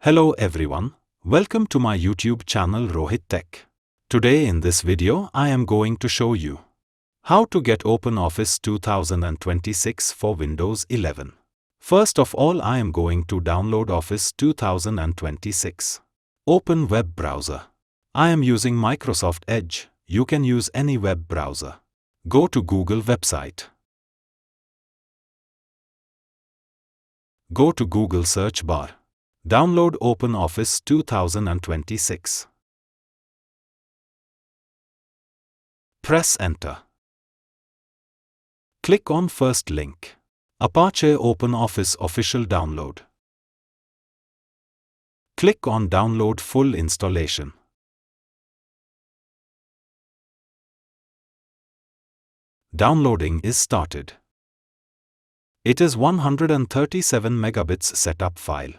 Hello everyone, welcome to my YouTube channel ROHIT Tech. Today in this video I am going to show you how to get OpenOffice 2026 for Windows 11. First of all, I am going to download Office 2026. Open web browser. I am using Microsoft Edge. You can use any web browser. Go to Google website. Go to Google search bar. Download OpenOffice 2026. Press Enter. Click on first link. Apache OpenOffice official download. Click on Download full installation. Downloading is started. It is 137 megabits setup file.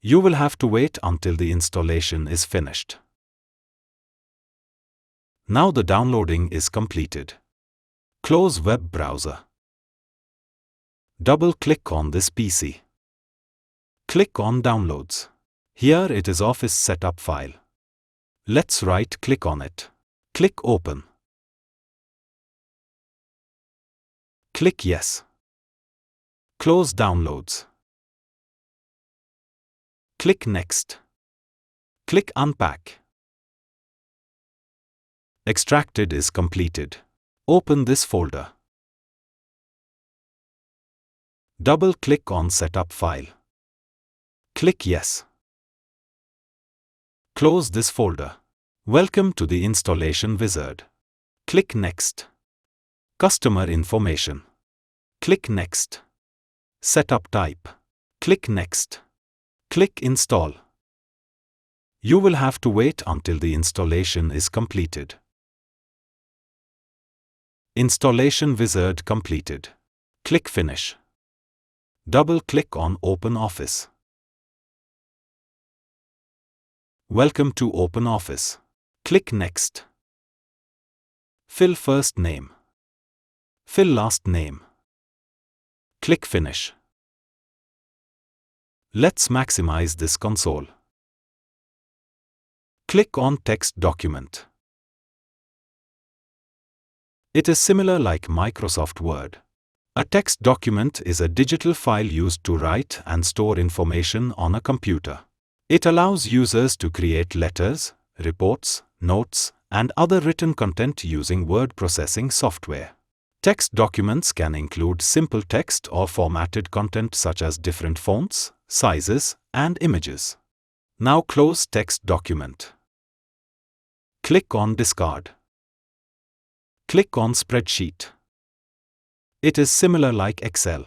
You will have to wait until the installation is finished. Now the downloading is completed. Close web browser. Double-click on this PC. Click on Downloads. Here it is Office setup file. Let's right-click on it. Click Open. Click Yes. Close Downloads. Click Next. Click Unpack. Extracted is completed. Open this folder. Double-click on Setup file. Click Yes. Close this folder. Welcome to the installation wizard. Click Next. Customer information. Click Next. Setup type. Click Next. Click Install. You will have to wait until the installation is completed. Installation wizard completed. Click Finish. Double-click on OpenOffice. Welcome to OpenOffice. Click Next. Fill first name. Fill last name. Click Finish. Let's maximize this console. Click on Text Document. It is similar like Microsoft Word. A text document is a digital file used to write and store information on a computer. It allows users to create letters, reports, notes, and other written content using word processing software. Text documents can include simple text or formatted content such as different fonts, sizes, and images. Now close text document. Click on Discard. Click on Spreadsheet. It is similar like Excel.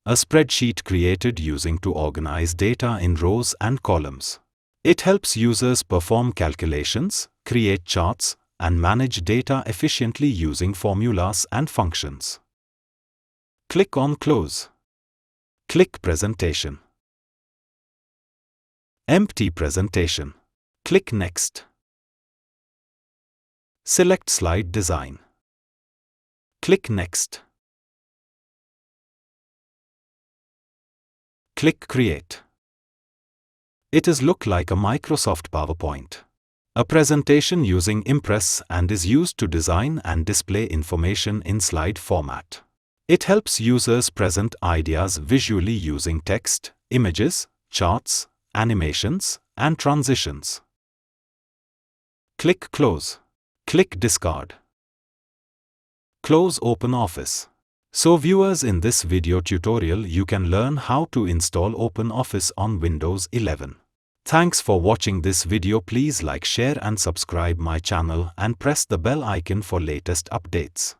A spreadsheet created using to organize data in rows and columns. It helps users perform calculations, create charts, and manage data efficiently using formulas and functions. Click on Close. Click Presentation. Empty presentation. Click Next. Select Slide Design. Click Next. Click Create. It is look like a Microsoft PowerPoint. A presentation using Impress and is used to design and display information in slide format. It helps users present ideas visually using text, images, charts, animations, and transitions. Click Close. Click Discard. Close OpenOffice. So viewers, in this video tutorial you can learn how to install OpenOffice on Windows 11. Thanks for watching this video. Please like, share and subscribe my channel and press the bell icon for latest updates.